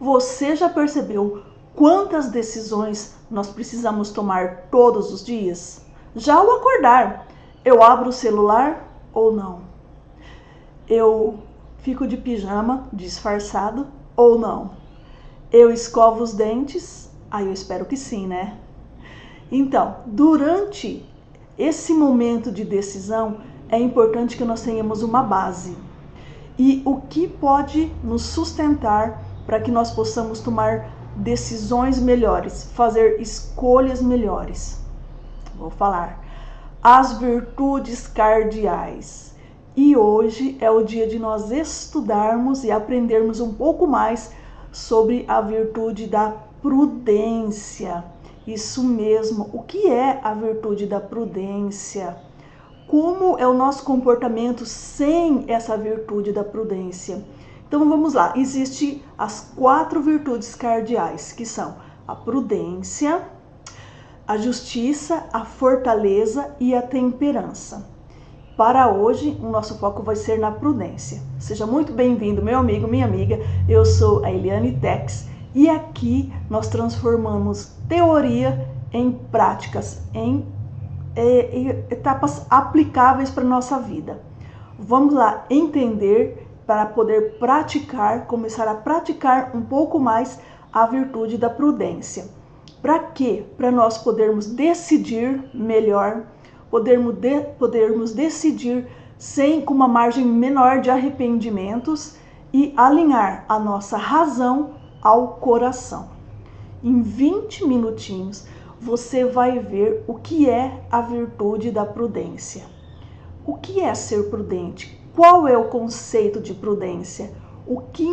Você já percebeu quantas decisões nós precisamos tomar todos os dias? Já ao acordar, eu abro o celular ou não? Eu fico de pijama, disfarçado ou não? Eu escovo os dentes? Eu espero que sim, né? Então, durante esse momento de decisão, é importante que nós tenhamos uma base. E o que pode nos sustentar para que nós possamos tomar decisões melhores, fazer escolhas melhores? Vou falar. As virtudes cardeais. E hoje é o dia de nós estudarmos e aprendermos um pouco mais sobre a virtude da prudência. Isso mesmo. O que é a virtude da prudência? Como é o nosso comportamento sem essa virtude da prudência? Então vamos lá. Existem as 4 virtudes cardeais, que são a prudência, a justiça, a fortaleza e a temperança. Para hoje, o nosso foco vai ser na prudência. Seja muito bem-vindo, meu amigo, minha amiga. Eu sou a Eliane Tex e aqui nós transformamos teoria em práticas, em etapas aplicáveis para a nossa vida. Vamos lá entender para poder praticar, começar a praticar um pouco mais a virtude da prudência. Para quê? Para nós podermos decidir melhor, podermos decidir com uma margem menor de arrependimentos e alinhar a nossa razão ao coração. Em 20 minutinhos, você vai ver o que é a virtude da prudência. O que é ser prudente? Qual é o conceito de prudência? O que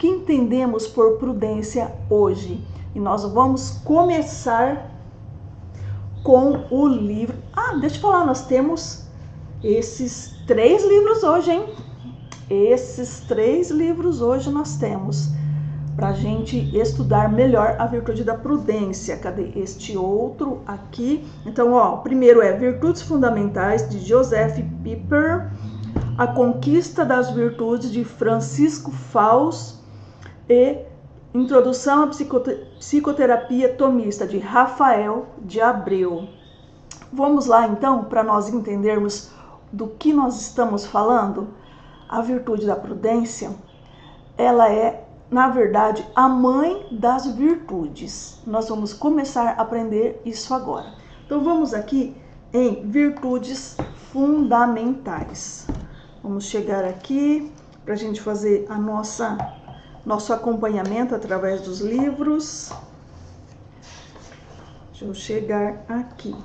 entendemos por prudência hoje? E nós vamos começar com o livro. Deixa eu falar, nós temos esses 3 livros hoje, hein? Esses 3 livros hoje nós temos para a gente estudar melhor a virtude da prudência. Cadê este outro aqui? Então, o primeiro é Virtudes Fundamentais, de Joseph Pieper, A Conquista das Virtudes, de Francisco Faus, e Introdução à Psicoterapia Tomista, de Rafael de Abreu. Vamos lá, então, para nós entendermos do que nós estamos falando. A virtude da prudência, ela é, na verdade, a mãe das virtudes. Nós vamos começar a aprender isso agora. Então vamos aqui em virtudes fundamentais. Vamos chegar aqui para a gente fazer a nosso acompanhamento através dos livros. Deixa eu chegar aqui.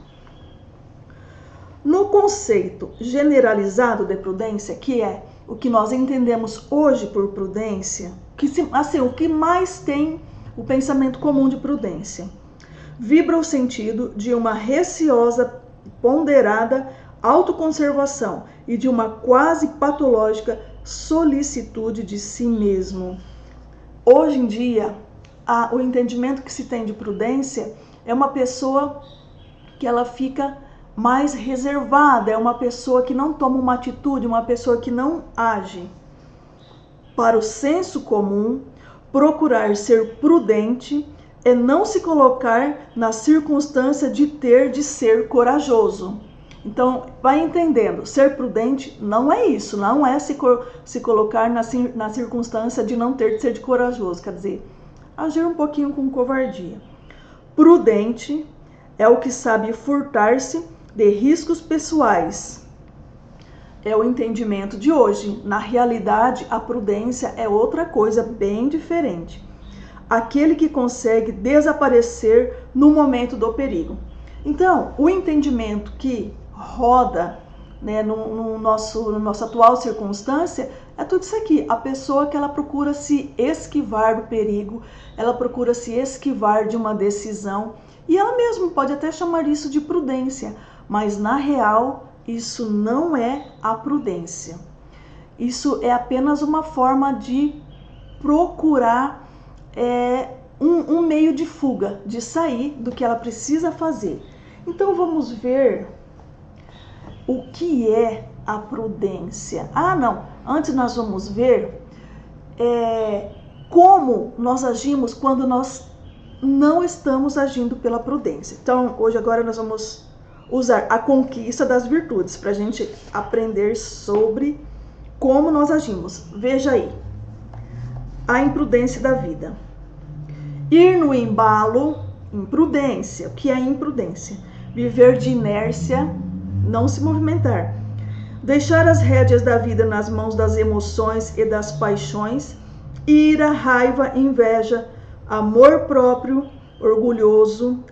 No conceito generalizado de prudência, que é o que nós entendemos hoje por prudência, o que mais tem o pensamento comum de prudência, vibra o sentido de uma receosa, ponderada autoconservação e de uma quase patológica solicitude de si mesmo. Hoje em dia, o entendimento que se tem de prudência é uma pessoa que ela fica mais reservada, é uma pessoa que não toma uma atitude, uma pessoa que não age. Para o senso comum, procurar ser prudente é não se colocar na circunstância de ser corajoso. Então, vai entendendo, ser prudente não é isso, não é se colocar na circunstância de não ter de ser de corajoso, quer dizer, agir um pouquinho com covardia. Prudente é o que sabe furtar-se de riscos pessoais. É o entendimento de hoje. Na realidade, a prudência é outra coisa bem diferente. Aquele que consegue desaparecer no momento do perigo. Então, o entendimento que roda, né, no nossa atual circunstância é tudo isso aqui. A pessoa que ela procura se esquivar do perigo, ela procura se esquivar de uma decisão e ela mesma pode até chamar isso de prudência, mas na real isso não é a prudência. Isso é apenas uma forma de procurar um meio de fuga, de sair do que ela precisa fazer. Então vamos ver o que é a prudência. Antes nós vamos ver como nós agimos quando nós não estamos agindo pela prudência. Então, hoje agora nós vamos usar a conquista das virtudes para a gente aprender sobre como nós agimos. Veja aí, a imprudência da vida. Ir no embalo, imprudência. O que é imprudência? Viver de inércia, não se movimentar. Deixar as rédeas da vida nas mãos das emoções e das paixões, ira, raiva, inveja, amor próprio orgulhoso,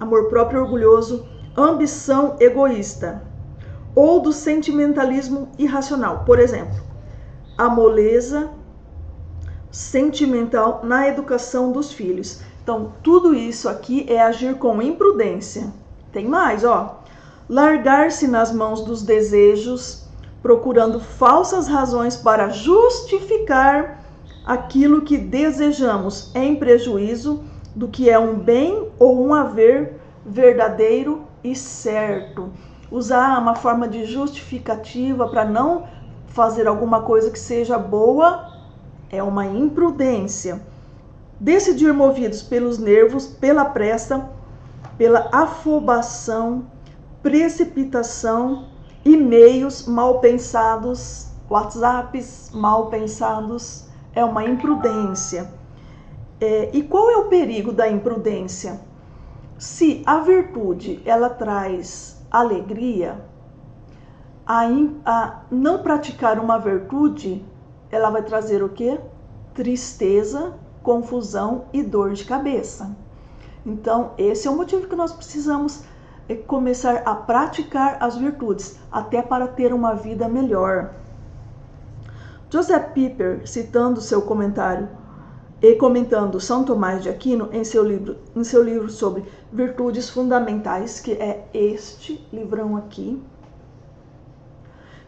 ambição egoísta, ou do sentimentalismo irracional. Por exemplo, a moleza sentimental na educação dos filhos. Então, tudo isso aqui é agir com imprudência. Tem mais, ó. Largar-se nas mãos dos desejos, procurando falsas razões para justificar aquilo que desejamos em prejuízo do que é um bem ou um haver verdadeiro e certo. Usar uma forma de justificativa para não fazer alguma coisa que seja boa é uma imprudência. Decidir movidos pelos nervos, pela pressa, pela afobação, precipitação, e-mails mal pensados, WhatsApps mal pensados, é uma imprudência. E qual é o perigo da imprudência? Se a virtude ela traz alegria, a não praticar uma virtude, ela vai trazer o quê? Tristeza, confusão e dor de cabeça. Então, esse é o motivo que nós precisamos começar a praticar as virtudes, até para ter uma vida melhor. Joseph Pieper, citando seu comentário e comentando São Tomás de Aquino em seu livro sobre virtudes fundamentais, que é este livrão aqui,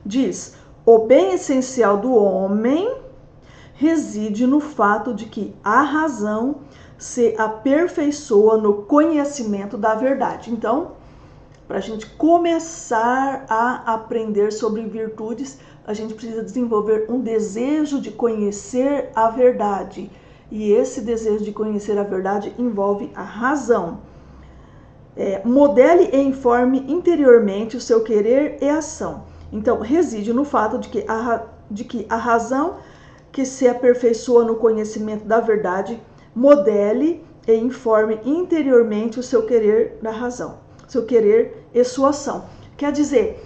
diz: o bem essencial do homem reside no fato de que a razão se aperfeiçoa no conhecimento da verdade. Então, para a gente começar a aprender sobre virtudes, a gente precisa desenvolver um desejo de conhecer a verdade. E esse desejo de conhecer a verdade envolve a razão. Modele e informe interiormente o seu querer e ação. Então, reside no fato de que a razão que se aperfeiçoa no conhecimento da verdade, modele e informe interiormente o seu querer da razão, seu querer e sua ação. Quer dizer,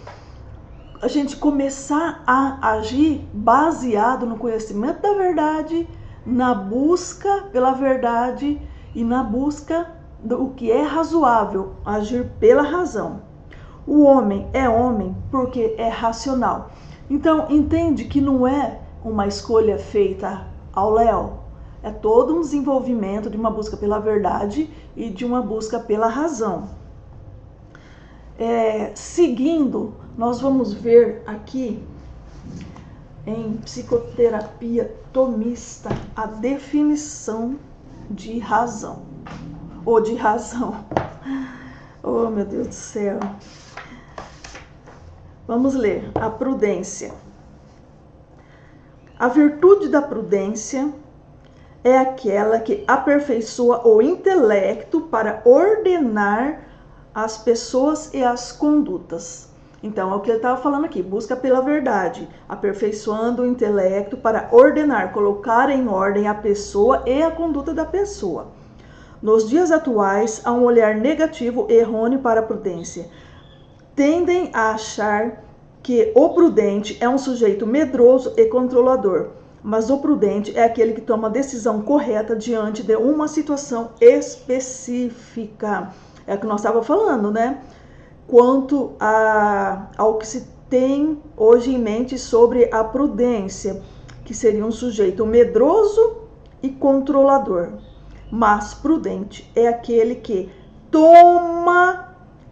a gente começar a agir baseado no conhecimento da verdade, na busca pela verdade e na busca do que é razoável, agir pela razão. O homem é homem porque é racional. Então, entende que não é uma escolha feita ao léu. É todo um desenvolvimento de uma busca pela verdade e de uma busca pela razão. Seguindo, nós vamos ver aqui em psicoterapia tomista a definição de razão. Ou de razão. Oh, meu Deus do céu. Vamos ler. A prudência. A virtude da prudência é aquela que aperfeiçoa o intelecto para ordenar as pessoas e as condutas. Então, é o que ele estava falando aqui, busca pela verdade, aperfeiçoando o intelecto para ordenar, colocar em ordem a pessoa e a conduta da pessoa. Nos dias atuais, há um olhar negativo e errôneo para a prudência. Tendem a achar que o prudente é um sujeito medroso e controlador, mas o prudente é aquele que toma a decisão correta diante de uma situação específica. É o que nós estávamos falando, né? Quanto ao que se tem hoje em mente sobre a prudência, que seria um sujeito medroso e controlador. Mas prudente é aquele que toma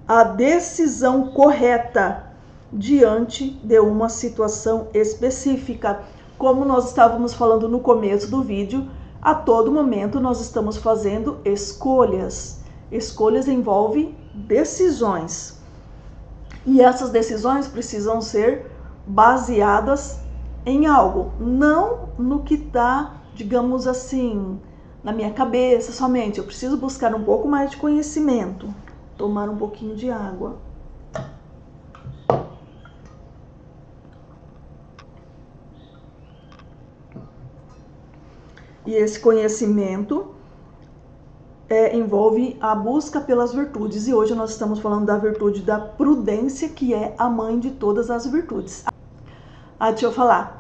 a decisão correta diante de uma situação específica. Como nós estávamos falando no começo do vídeo, a todo momento nós estamos fazendo escolhas. Escolhas envolvem decisões. E essas decisões precisam ser baseadas em algo, não no que está digamos assim, na minha cabeça somente. Eu preciso buscar um pouco mais de conhecimento. Tomar um pouquinho de água. E esse conhecimento envolve a busca pelas virtudes. E hoje nós estamos falando da virtude da prudência, que é a mãe de todas as virtudes. Deixa eu falar.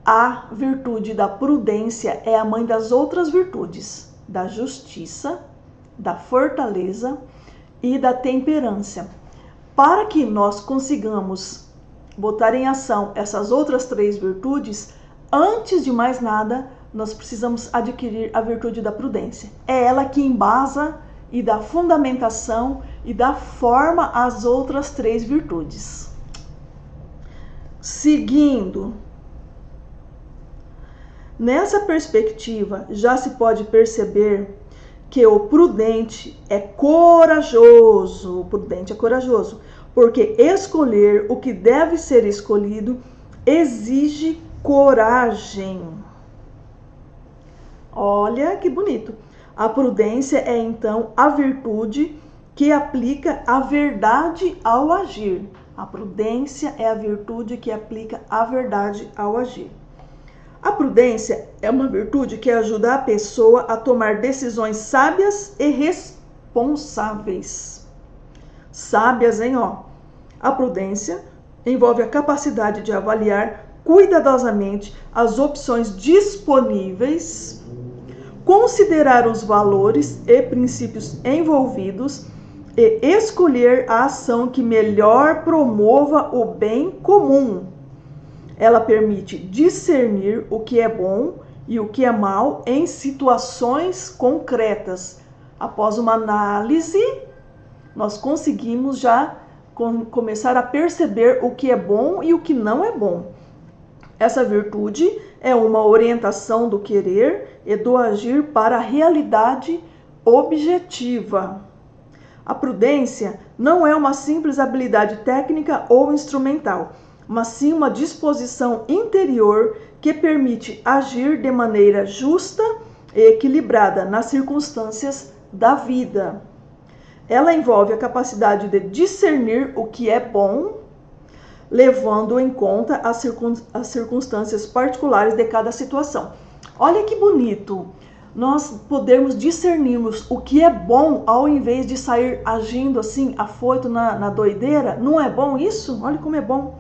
A virtude da prudência é a mãe das outras virtudes, da justiça, da fortaleza e da temperança. Para que nós consigamos botar em ação essas outras 3 virtudes, antes de mais nada, nós precisamos adquirir a virtude da prudência. É ela que embasa e dá fundamentação e dá forma às outras 3 virtudes. Seguindo, nessa perspectiva, já se pode perceber que o prudente é corajoso. O prudente é corajoso, porque escolher o que deve ser escolhido exige coragem. Olha que bonito. A prudência é então a virtude que aplica a verdade ao agir. A prudência é a virtude que aplica a verdade ao agir. A prudência é uma virtude que ajuda a pessoa a tomar decisões sábias e responsáveis. Sábias, hein, ó? A prudência envolve a capacidade de avaliar cuidadosamente as opções disponíveis, considerar os valores e princípios envolvidos e escolher a ação que melhor promova o bem comum. Ela permite discernir o que é bom e o que é mal em situações concretas. Após uma análise, nós conseguimos já começar a perceber o que é bom e o que não é bom. Essa virtude é uma orientação do querer e do agir para a realidade objetiva. A prudência não é uma simples habilidade técnica ou instrumental, mas sim uma disposição interior que permite agir de maneira justa e equilibrada nas circunstâncias da vida. Ela envolve a capacidade de discernir o que é bom, levando em conta as circunstâncias particulares de cada situação. Olha que bonito! Nós podemos discernirmos o que é bom ao invés de sair agindo assim, afoito na doideira. Não é bom isso? Olha como é bom!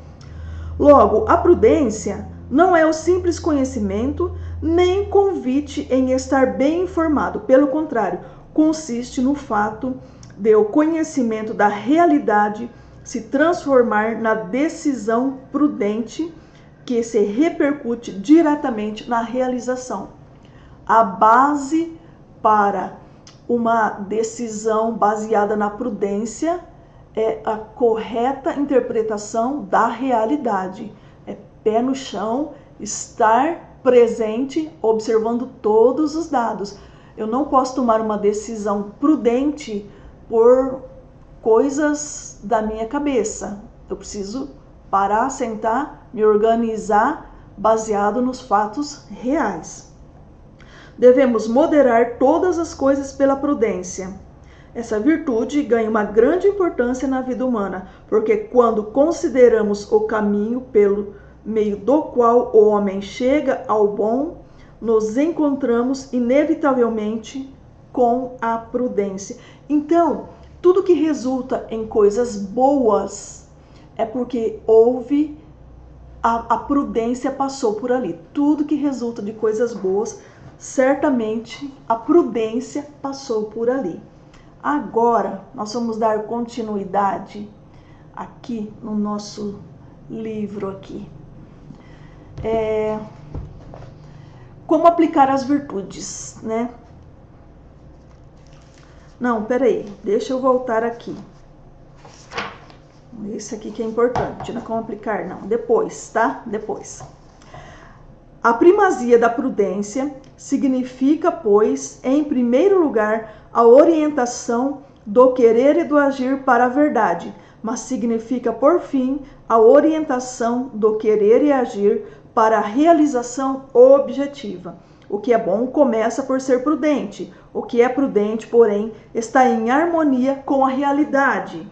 Logo, a prudência não é o simples conhecimento, nem convite em estar bem informado. Pelo contrário, consiste no fato de o conhecimento da realidade se transformar na decisão prudente que se repercute diretamente na realização. A base para uma decisão baseada na prudência é a correta interpretação da realidade. É pé no chão, estar presente, observando todos os dados. Eu não posso tomar uma decisão prudente por coisas da minha cabeça. Eu preciso parar, sentar, me organizar baseado nos fatos reais. Devemos moderar todas as coisas pela prudência. Essa virtude ganha uma grande importância na vida humana, porque quando consideramos o caminho pelo meio do qual o homem chega ao bom, nos encontramos inevitavelmente com a prudência. Então, tudo que resulta em coisas boas é porque houve a prudência passou por ali. Tudo que resulta de coisas boas, certamente a prudência passou por ali. Agora, nós vamos dar continuidade aqui no nosso livro aqui. Como aplicar as virtudes, né? Não, peraí, deixa eu voltar aqui. Esse aqui que é importante, não é como aplicar, não. Depois, tá? Depois. A primazia da prudência significa, pois, em primeiro lugar, a orientação do querer e do agir para a verdade, mas significa, por fim, a orientação do querer e agir para a realização objetiva. O que é bom começa por ser prudente. O que é prudente, porém, está em harmonia com a realidade.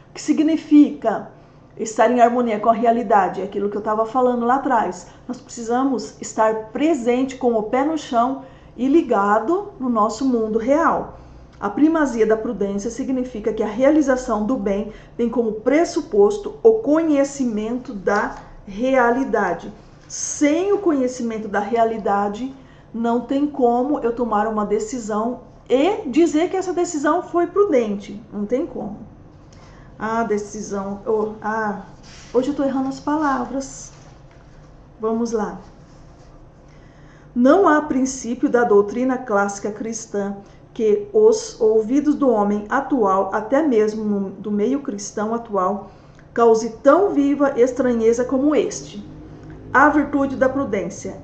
O que significa estar em harmonia com a realidade? É aquilo que eu estava falando lá atrás. Nós precisamos estar presente com o pé no chão e ligado no nosso mundo real. A primazia da prudência significa que a realização do bem tem como pressuposto o conhecimento da realidade. Sem o conhecimento da realidade, não tem como eu tomar uma decisão e dizer que essa decisão foi prudente. Não tem como. Hoje eu estou errando as palavras. Vamos lá. Não há princípio da doutrina clássica cristã que os ouvidos do homem atual, até mesmo do meio cristão atual, cause tão viva estranheza como este. A virtude da prudência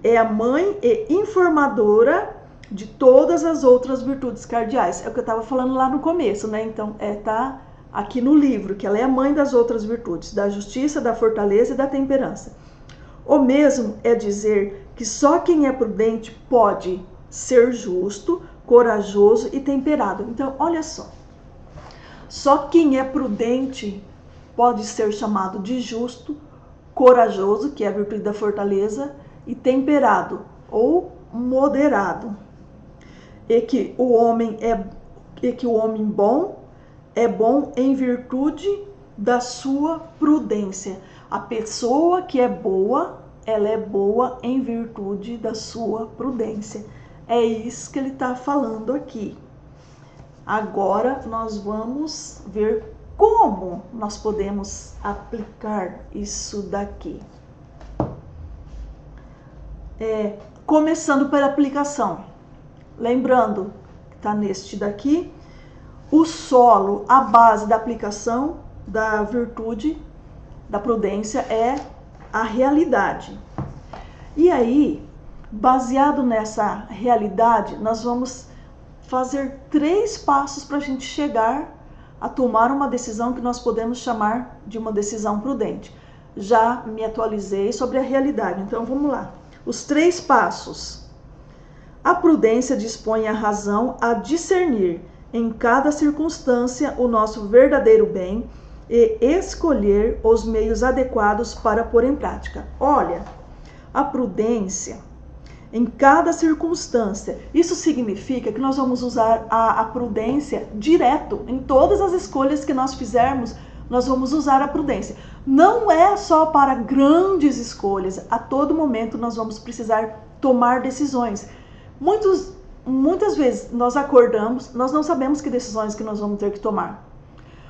é a mãe e informadora de todas as outras virtudes cardeais. É o que eu estava falando lá no começo, né? Então, tá aqui no livro, que ela é a mãe das outras virtudes, da justiça, da fortaleza e da temperança. O mesmo é dizer que só quem é prudente pode ser justo, corajoso e temperado. Então, olha só. Só quem é prudente pode ser chamado de justo, corajoso, que é a virtude da fortaleza, e temperado ou moderado. E que o homem bom é bom em virtude da sua prudência. A pessoa que é boa, ela é boa em virtude da sua prudência. É isso que ele está falando aqui. Agora nós vamos ver como nós podemos aplicar isso daqui. Começando pela aplicação. Lembrando que está neste daqui, o solo, a base da aplicação da virtude, da prudência é a realidade. E aí, baseado nessa realidade, nós vamos fazer 3 passos para a gente chegar a tomar uma decisão que nós podemos chamar de uma decisão prudente. Já me atualizei sobre a realidade, então vamos lá. Os 3 passos. A prudência dispõe a razão a discernir em cada circunstância o nosso verdadeiro bem e escolher os meios adequados para pôr em prática. Olha, a prudência em cada circunstância. Isso significa que nós vamos usar a prudência direto. Em todas as escolhas que nós fizermos, nós vamos usar a prudência. Não é só para grandes escolhas. A todo momento nós vamos precisar tomar decisões. Muitas vezes nós acordamos, nós não sabemos que decisões que nós vamos ter que tomar.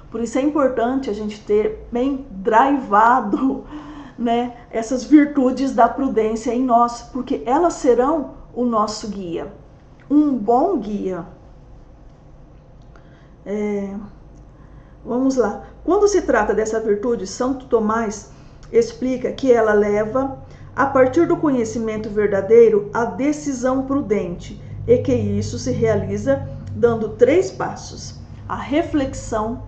Por isso é importante a gente ter bem drivado, né, essas virtudes da prudência em nós, porque elas serão o nosso guia, um bom guia. Vamos lá. Quando se trata dessa virtude, Santo Tomás explica que ela leva, a partir do conhecimento verdadeiro, a decisão prudente, e que isso se realiza dando 3 passos: a reflexão,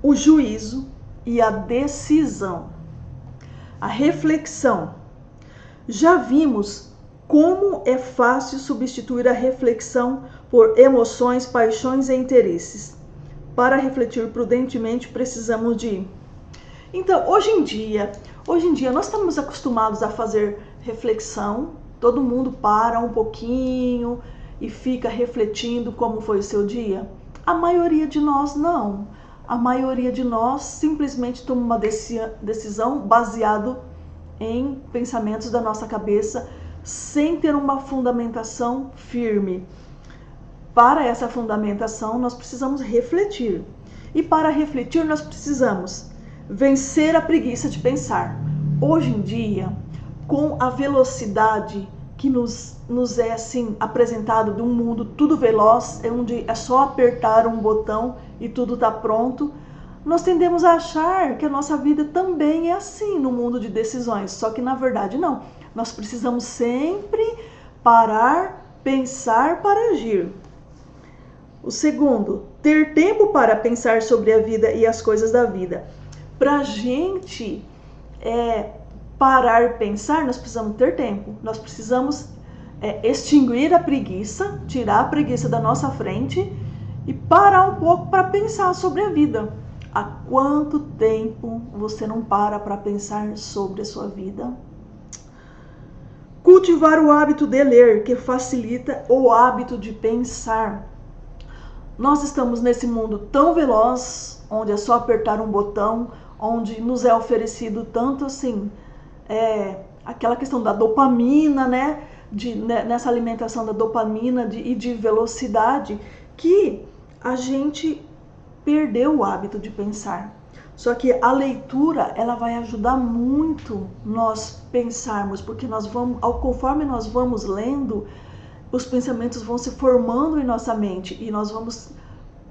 o juízo e a decisão. A reflexão. Já vimos como é fácil substituir a reflexão por emoções, paixões e interesses. Para refletir prudentemente, precisamos de... Então, hoje em dia, nós estamos acostumados a fazer reflexão. Todo mundo para um pouquinho e fica refletindo como foi o seu dia. A maioria de nós não. A maioria de nós simplesmente toma uma decisão baseado em pensamentos da nossa cabeça, sem ter uma fundamentação firme. Para essa fundamentação, nós precisamos refletir. E para refletir, nós precisamos vencer a preguiça de pensar. Hoje em dia, com a velocidade que nos é assim apresentado de um mundo tudo veloz, onde é só apertar um botão e tudo está pronto, nós tendemos a achar que a nossa vida também é assim no mundo de decisões, só que na verdade não. Nós precisamos sempre parar, pensar para agir. O segundo, ter tempo para pensar sobre a vida e as coisas da vida. Para a gente parar e pensar, nós precisamos ter tempo. Nós precisamos é extinguir a preguiça, tirar a preguiça da nossa frente e parar um pouco para pensar sobre a vida. Há quanto tempo você não para pensar sobre a sua vida? Cultivar o hábito de ler, que facilita o hábito de pensar. Nós estamos nesse mundo tão veloz, onde é só apertar um botão, onde nos é oferecido tanto assim, aquela questão da dopamina, né? Nessa alimentação da dopamina e de velocidade, que a gente perdeu o hábito de pensar. Só que a leitura, ela vai ajudar muito nós pensarmos, porque conforme nós vamos lendo, os pensamentos vão se formando em nossa mente e nós vamos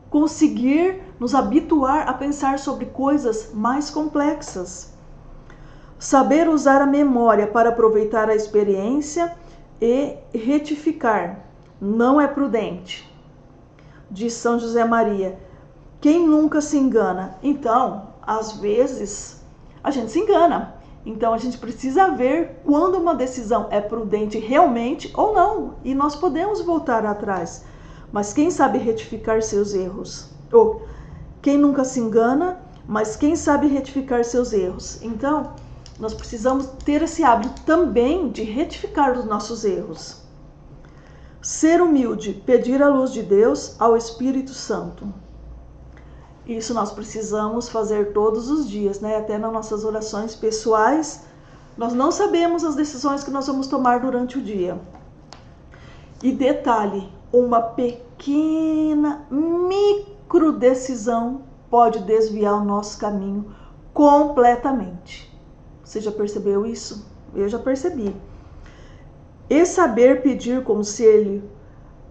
conseguir nos habituar a pensar sobre coisas mais complexas. Saber usar a memória para aproveitar a experiência e retificar não é prudente. Diz São José Maria. Quem nunca se engana? Então, às vezes, a gente se engana. Então, a gente precisa ver quando uma decisão é prudente realmente ou não. E nós podemos voltar atrás. Mas quem sabe retificar seus erros? Ou quem nunca se engana, mas quem sabe retificar seus erros? Então, nós precisamos ter esse hábito também de retificar os nossos erros. Ser humilde, pedir a luz de Deus ao Espírito Santo. Isso nós precisamos fazer todos os dias, né? Até nas nossas orações pessoais, nós não sabemos as decisões que nós vamos tomar durante o dia. E detalhe, uma pequena micro decisão pode desviar o nosso caminho completamente. Você já percebeu isso? Eu já percebi. E saber pedir conselho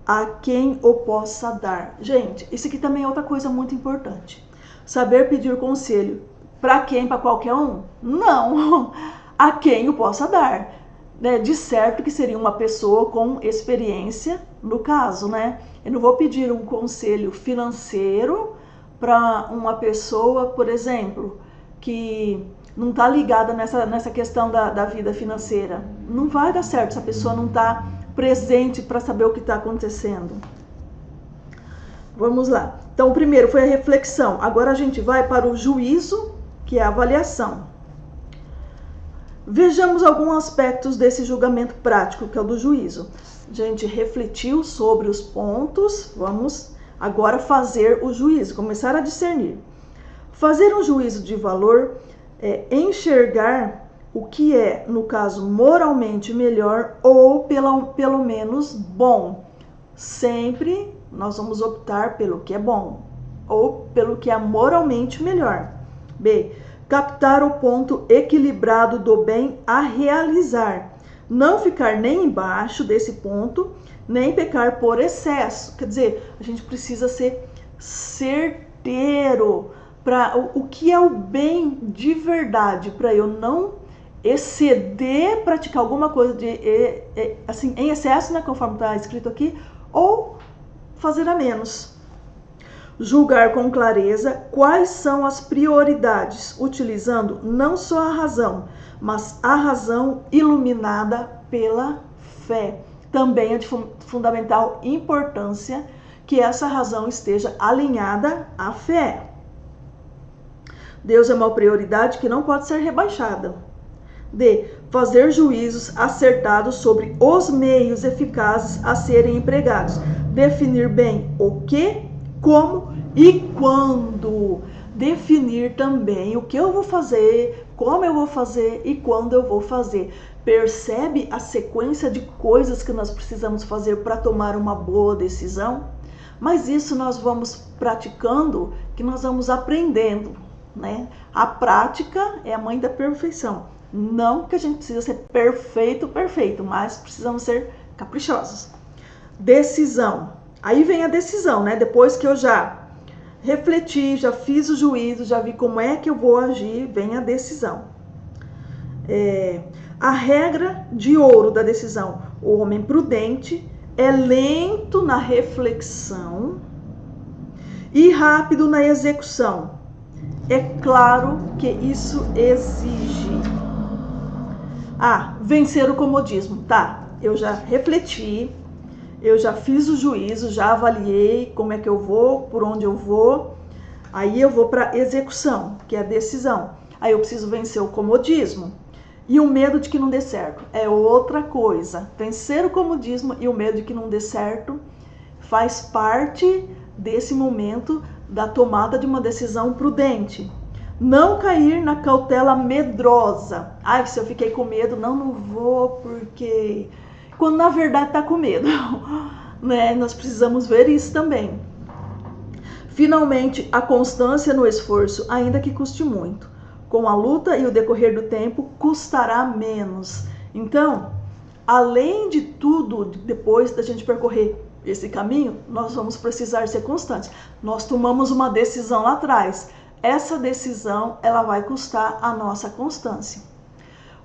a quem o possa dar. Gente, isso aqui também é outra coisa muito importante. Saber pedir conselho para quem? Para qualquer um? Não, a quem o possa dar. Né? De certo que seria uma pessoa com experiência no caso, né? Eu não vou pedir um conselho financeiro para uma pessoa, por exemplo, que não está ligada nessa questão da vida financeira. Não vai dar certo se a pessoa não está presente para saber o que está acontecendo. Vamos lá. Então, o primeiro foi a reflexão. Agora a gente vai para o juízo, que é a avaliação. Vejamos alguns aspectos desse julgamento prático, que é o do juízo. A gente refletiu sobre os pontos, vamos agora fazer o juízo, começar a discernir. Fazer um juízo de valor é enxergar o que é, no caso, moralmente melhor ou pelo menos bom. Sempre nós vamos optar pelo que é bom ou pelo que é moralmente melhor. B. Captar o ponto equilibrado do bem a realizar. Não ficar nem embaixo desse ponto, nem pecar por excesso. Quer dizer, a gente precisa ser certeiro para o que é o bem de verdade, para eu não exceder, praticar alguma coisa assim, em excesso, né, conforme está escrito aqui, ou fazer a menos. Julgar com clareza quais são as prioridades, utilizando não só a razão, mas a razão iluminada pela fé. Também é de fundamental importância que essa razão esteja alinhada à fé. Deus é uma prioridade que não pode ser rebaixada. D. Fazer juízos acertados sobre os meios eficazes a serem empregados. Definir bem o que, como e quando. Definir também o que eu vou fazer, como eu vou fazer e quando eu vou fazer. Percebe a sequência de coisas que nós precisamos fazer para tomar uma boa decisão? Mas isso nós vamos praticando, que nós vamos aprendendo, né? A prática é a mãe da perfeição. Não que a gente precisa ser perfeito, mas precisamos ser caprichosos. Decisão. Aí vem a decisão, né? Depois que eu já refleti, já fiz o juízo, já vi como é que eu vou agir, vem a decisão. A regra de ouro da decisão. O homem prudente é lento na reflexão e rápido na execução. É claro que isso exige vencer o comodismo, tá? eu já refleti, eu já fiz o juízo, já avaliei como é que eu vou, por onde eu vou. Aí eu vou para execução, que é a decisão. Aí eu preciso vencer o comodismo e o medo de que não dê certo. É outra coisa. Vencer o comodismo e o medo de que não dê certo faz parte desse momento da tomada de uma decisão prudente. Não cair na cautela medrosa. Ai, se eu fiquei com medo, não vou porque... Quando na verdade está com medo. Né? Nós precisamos ver isso também. Finalmente, a constância no esforço, ainda que custe muito. Com a luta e o decorrer do tempo, custará menos. Então, além de tudo, depois da gente percorrer esse caminho, nós vamos precisar ser constantes. Nós tomamos uma decisão lá atrás. Essa decisão, ela vai custar a nossa constância.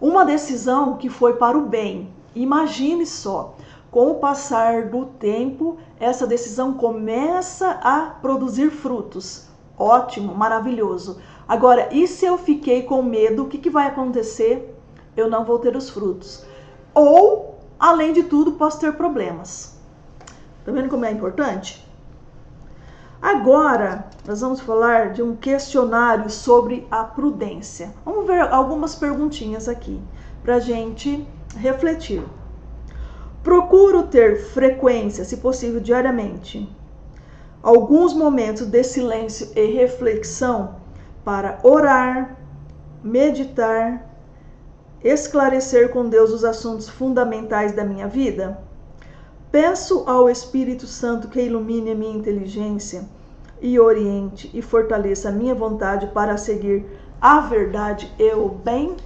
Uma decisão que foi para o bem. Imagine só, com o passar do tempo, essa decisão começa a produzir frutos. Ótimo, maravilhoso. Agora, e se eu fiquei com medo, o que vai acontecer? Eu não vou ter os frutos. Ou, além de tudo, posso ter problemas. Tá vendo como é importante? Agora, nós vamos falar de um questionário sobre a prudência. Vamos ver algumas perguntinhas aqui para a gente refletir. Procuro ter frequência, se possível diariamente, alguns momentos de silêncio e reflexão para orar, meditar, esclarecer com Deus os assuntos fundamentais da minha vida. Peço ao Espírito Santo que ilumine a minha inteligência e oriente e fortaleça a minha vontade para seguir a verdade e o bem.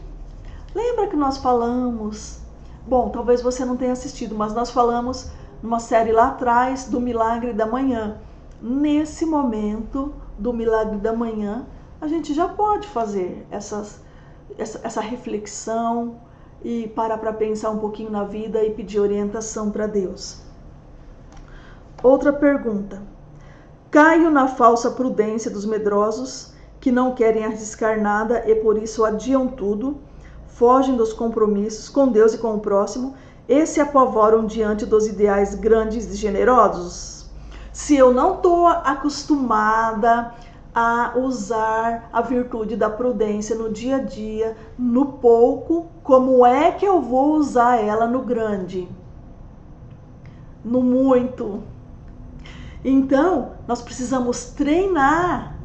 Lembra que nós falamos, bom, talvez você não tenha assistido, mas nós falamos numa série lá atrás do Milagre da Manhã. Nesse momento do Milagre da Manhã, a gente já pode fazer essa reflexão e parar para pensar um pouquinho na vida e pedir orientação para Deus. Outra pergunta. Caio na falsa prudência dos medrosos que não querem arriscar nada e por isso adiam tudo, fogem dos compromissos com Deus e com o próximo e se apavoram diante dos ideais grandes e generosos? Se eu não estou acostumada a usar a virtude da prudência no dia a dia, no pouco, como é que eu vou usar ela no grande? No muito? Então, nós precisamos treinar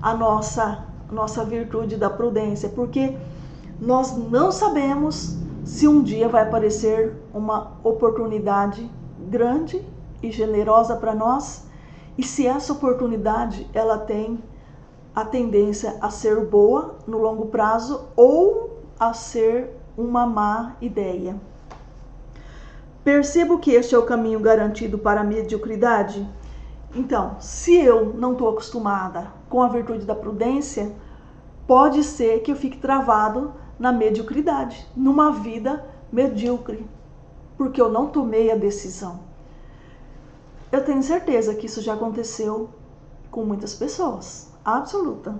a nossa virtude da prudência, porque nós não sabemos se um dia vai aparecer uma oportunidade grande e generosa para nós, e se essa oportunidade ela tem a tendência a ser boa no longo prazo ou a ser uma má ideia. Percebo que este é o caminho garantido para a mediocridade. Então, se eu não estou acostumada com a virtude da prudência, pode ser que eu fique travado na mediocridade, numa vida medíocre, porque eu não tomei a decisão. Eu tenho certeza que isso já aconteceu com muitas pessoas. Absoluta.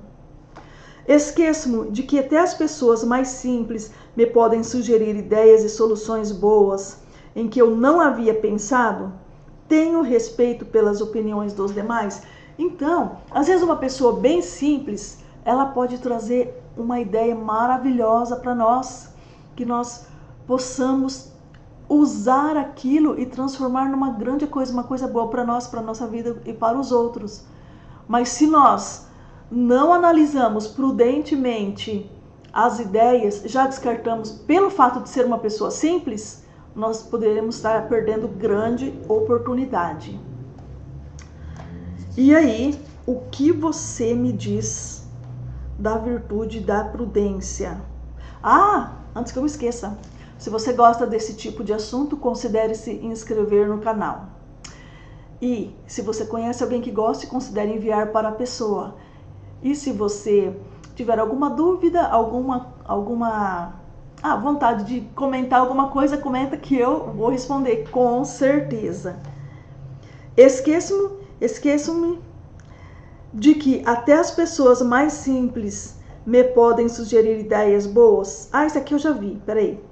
Esqueço-me de que até as pessoas mais simples me podem sugerir ideias e soluções boas em que eu não havia pensado. Tenho respeito pelas opiniões dos demais. Então, às vezes uma pessoa bem simples, ela pode trazer uma ideia maravilhosa para nós, que nós possamos usar aquilo e transformar numa grande coisa, uma coisa boa para nós, para a nossa vida e para os outros. Mas se nós não analisamos prudentemente as ideias, já descartamos pelo fato de ser uma pessoa simples, nós poderemos estar perdendo grande oportunidade. E aí, o que você me diz da virtude da prudência? Antes que eu me esqueça, se você gosta desse tipo de assunto, considere se inscrever no canal. E se você conhece alguém que goste, considere enviar para a pessoa. E se você tiver alguma dúvida, alguma vontade de comentar alguma coisa, comenta que eu vou responder com certeza. Esqueço-me de que até as pessoas mais simples me podem sugerir ideias boas. Isso aqui eu já vi, peraí.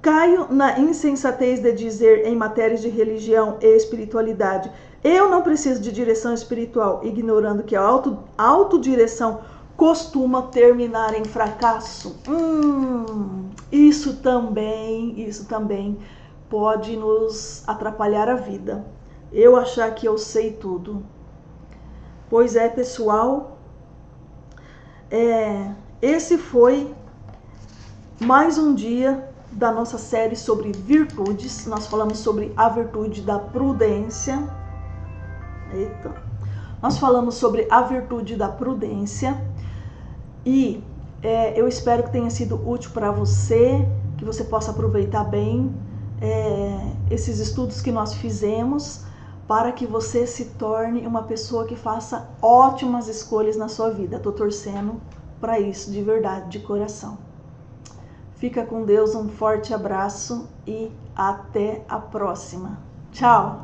Caio na insensatez de dizer em matérias de religião e espiritualidade: eu não preciso de direção espiritual, ignorando que a autodireção costuma terminar em fracasso. Isso também pode nos atrapalhar a vida. Eu achar que eu sei tudo. Pois é, pessoal, esse foi mais um dia da nossa série sobre virtudes. Nós falamos sobre a virtude da prudência. Nós falamos sobre a virtude da prudência e eu espero que tenha sido útil para você, que você possa aproveitar bem esses estudos que nós fizemos, para que você se torne uma pessoa que faça ótimas escolhas na sua vida. Estou torcendo para isso, de verdade, de coração. Fica com Deus, um forte abraço e até a próxima. Tchau!